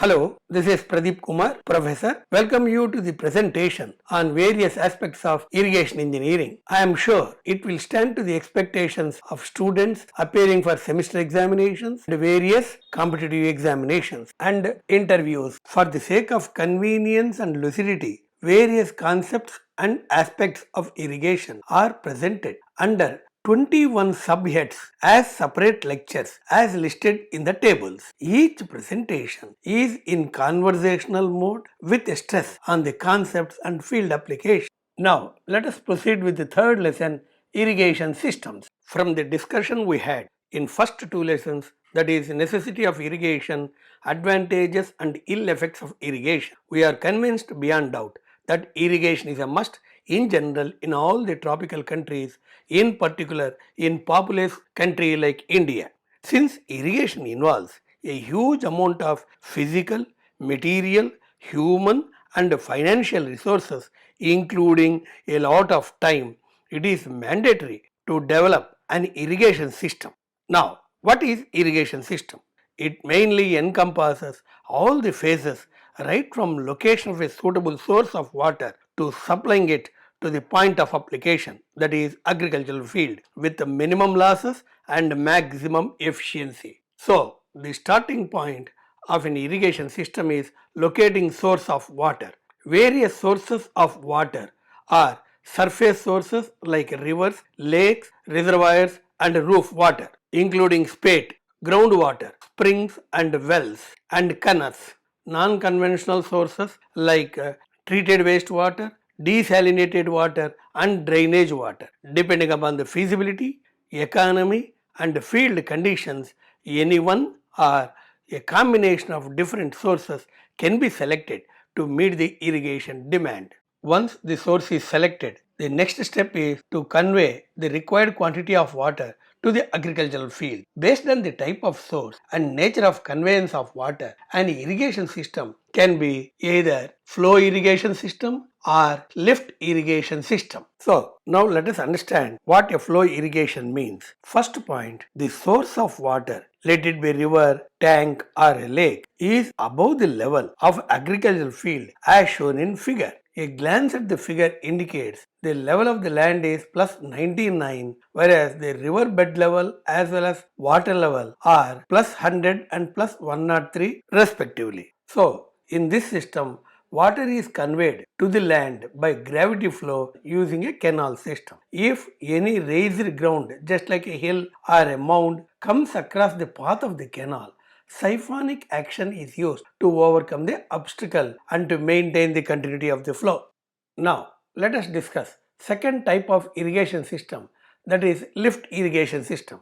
Hello, this is Pradeep Kumar, Professor. Welcome you to the presentation on various aspects of irrigation engineering. I am sure it will stand to the expectations of students appearing for semester examinations and various competitive examinations and interviews. For the sake of convenience and lucidity, various concepts and aspects of irrigation are presented under 21 subheads as separate lectures as listed in the tables. Each presentation is in conversational mode with stress on the concepts and field application. Now, let us proceed with the third lesson, irrigation systems. From the discussion we had in first two lessons, that is necessity of irrigation, advantages and ill effects of irrigation, we are convinced beyond doubt that irrigation is a must in general in all the tropical countries, in particular in populous country like India. Since irrigation involves a huge amount of physical, material, human and financial resources including a lot of time, it is mandatory to develop an irrigation system. Now, what is irrigation system? It mainly encompasses all the phases right from location of a suitable source of water to supplying it to the point of application, that is agricultural field, with the minimum losses and maximum efficiency. So, the starting point of an irrigation system is locating source of water. Various sources of water are surface sources like rivers, lakes, reservoirs and roof water, including spate, groundwater, springs and wells and canals. Non-conventional sources like treated wastewater, desalinated water and drainage water. Depending upon the feasibility, economy and field conditions, any one or a combination of different sources can be selected to meet the irrigation demand. Once the source is selected, the next step is to convey the required quantity of water to the agricultural field. Based on the type of source and nature of conveyance of water, an irrigation system can be either flow irrigation system or lift irrigation system. So, now let us understand what a flow irrigation means. First point, the source of water, let it be river, tank or a lake, is above the level of agricultural field as shown in figure. A glance at the figure indicates the level of the land is plus 99, whereas the river bed level as well as water level are plus 100 and plus 103 respectively. So, in this system, water is conveyed to the land by gravity flow using a canal system. If any raised ground, just like a hill or a mound, comes across the path of the canal, siphonic action is used to overcome the obstacle and to maintain the continuity of the flow. Now, let us discuss second type of irrigation system, that is lift irrigation system.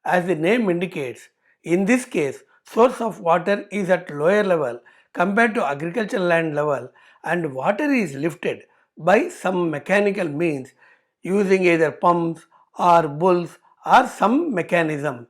As the name indicates, in this case, source of water is at lower level compared to agricultural land level and water is lifted by some mechanical means using either pumps or bulls or some mechanism.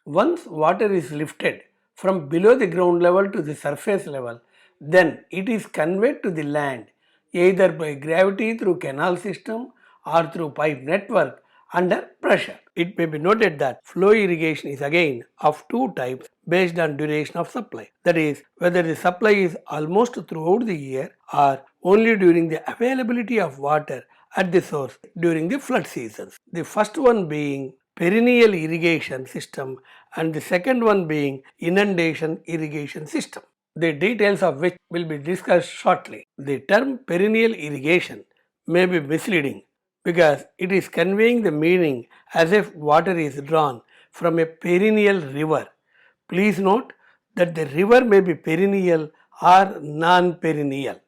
Once water is lifted from below the ground level to the surface level, then it is conveyed to the land either by gravity through canal system or through pipe network under pressure. It may be noted that flow irrigation is again of two types based on duration of supply. That is, whether the supply is almost throughout the year or only during the availability of water at the source during the flood seasons. The first one being perennial irrigation system and the second one being inundation irrigation system, the details of which will be discussed shortly. The term perennial irrigation may be misleading because it is conveying the meaning as if water is drawn from a perennial river. Please note that the river may be perennial or non-perennial.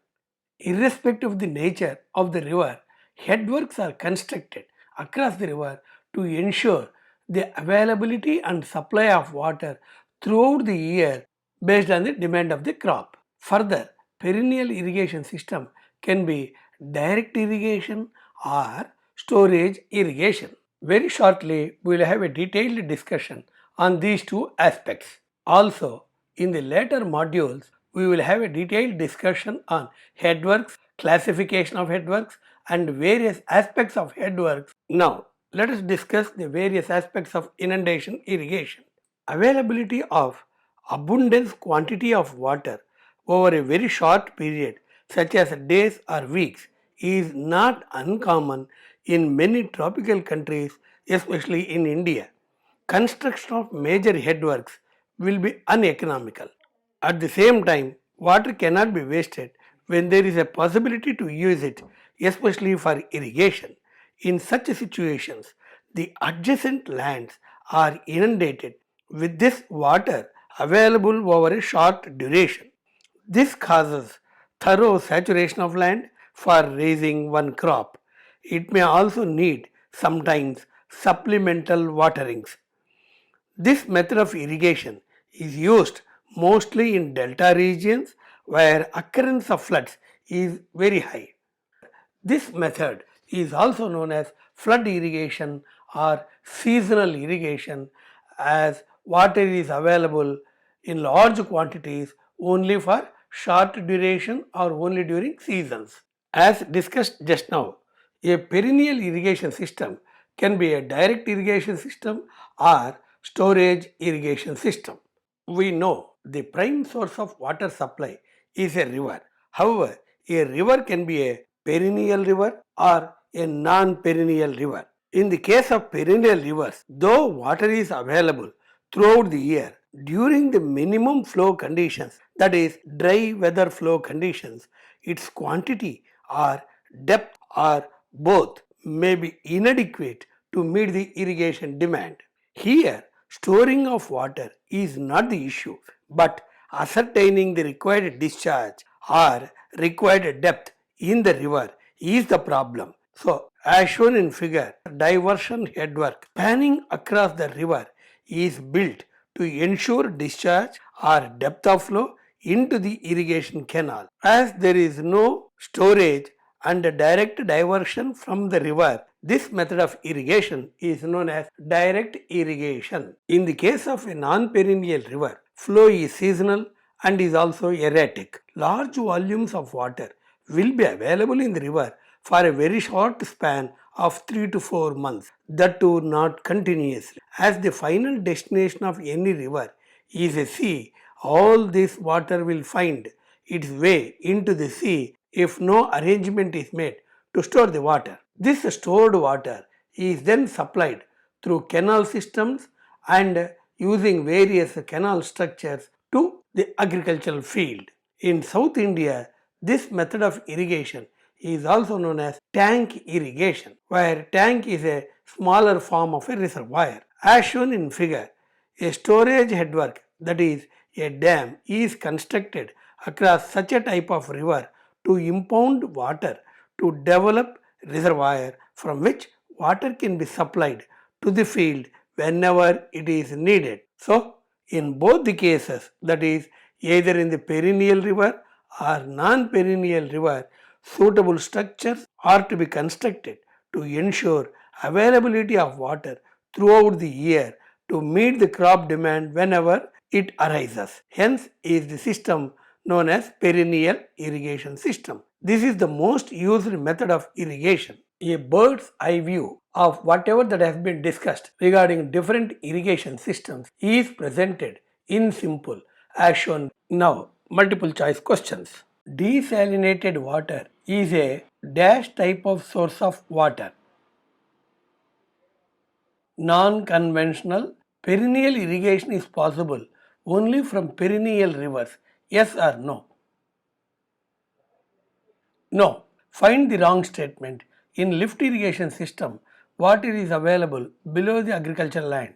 Irrespective of the nature of the river, headworks are constructed across the river to ensure the availability and supply of water throughout the year based on the demand of the crop. Further, perennial irrigation system can be direct irrigation or storage irrigation. Very shortly, we will have a detailed discussion on these two aspects. Also, in the later modules, we will have a detailed discussion on headworks, classification of headworks and various aspects of headworks. Now, let us discuss the various aspects of inundation irrigation. Availability of abundance quantity of water over a very short period, such as days or weeks, is not uncommon in many tropical countries, especially in India. Construction of major headworks will be uneconomical. At the same time, water cannot be wasted when there is a possibility to use it, especially for irrigation. In such situations, the adjacent lands are inundated with this water available over a short duration. This causes thorough saturation of land for raising one crop. It may also need sometimes supplemental waterings. This method of irrigation is used mostly in delta regions where occurrence of floods is very high. This method is also known as flood irrigation or seasonal irrigation, as water is available in large quantities only for short duration or only during seasons. As discussed just now, a perennial irrigation system can be a direct irrigation system or storage irrigation system. We know the prime source of water supply is a river. However, a river can be a perennial river or a non-perennial river. In the case of perennial rivers, though water is available throughout the year, during the minimum flow conditions, that is dry weather flow conditions, its quantity or depth or both may be inadequate to meet the irrigation demand. Here, storing of water is not the issue, but ascertaining the required discharge or required depth in the river is the problem. So, as shown in figure, diversion headwork spanning across the river is built to ensure discharge or depth of flow into the irrigation canal. As there is no storage and direct diversion from the river, this method of irrigation is known as direct irrigation. In the case of a non-perennial river, flow is seasonal and is also erratic. Large volumes of water will be available in the river for a very short span of 3 to 4 months, that too not continuously. As the final destination of any river is a sea, all this water will find its way into the sea if no arrangement is made to store the water. This stored water is then supplied through canal systems and using various canal structures to the agricultural field. In South India, this method of irrigation is also known as tank irrigation, where tank is a smaller form of a reservoir. As shown in figure, a storage headwork, that is a dam, is constructed across such a type of river to impound water to develop reservoir from which water can be supplied to the field whenever it is needed. So, in both the cases, that is either in the perennial river or non-perennial river, suitable structures are to be constructed to ensure availability of water throughout the year to meet the crop demand whenever it arises. Hence is the system known as perennial irrigation system. This is the most used method of irrigation. A bird's eye view of whatever that has been discussed regarding different irrigation systems is presented in simple as shown now. Multiple choice questions. Desalinated water is a dash type of source of water. Non-conventional perennial irrigation is possible only from perennial rivers. Yes or no? No. Find the wrong statement. In lift irrigation system, water is available below the agricultural land.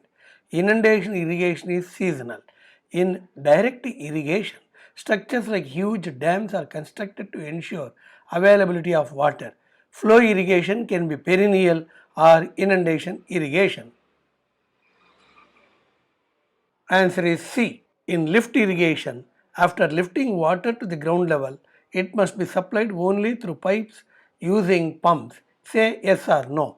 Inundation irrigation is seasonal. In direct irrigation, structures like huge dams are constructed to ensure availability of water. Flow irrigation can be perennial or inundation irrigation. Answer is C. In lift irrigation, after lifting water to the ground level, it must be supplied only through pipes using pumps. Say yes or no.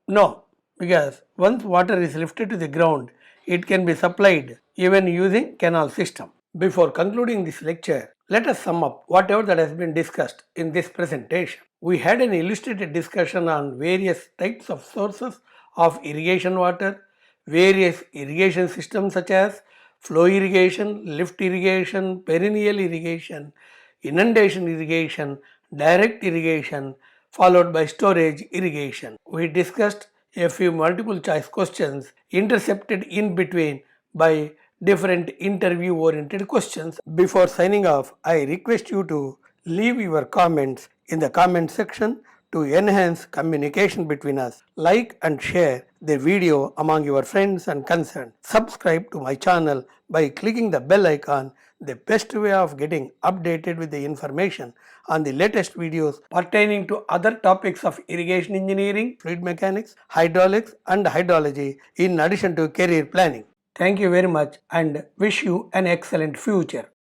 No, because once water is lifted to the ground, it can be supplied even using canal system. Before concluding this lecture, let us sum up whatever that has been discussed in this presentation. We had an illustrated discussion on various types of sources of irrigation water, various irrigation systems such as flow irrigation, lift irrigation, perennial irrigation, inundation irrigation, direct irrigation, followed by storage irrigation. We discussed a few multiple choice questions intercepted in between by different interview oriented questions. Before signing off, I request you to leave your comments in the comment section to enhance communication between us. Like and share the video among your friends and concerned. Subscribe to my channel by clicking the bell icon, the best way of getting updated with the information on the latest videos pertaining to other topics of irrigation engineering, fluid mechanics, hydraulics and hydrology in addition to career planning. Thank you very much and wish you an excellent future.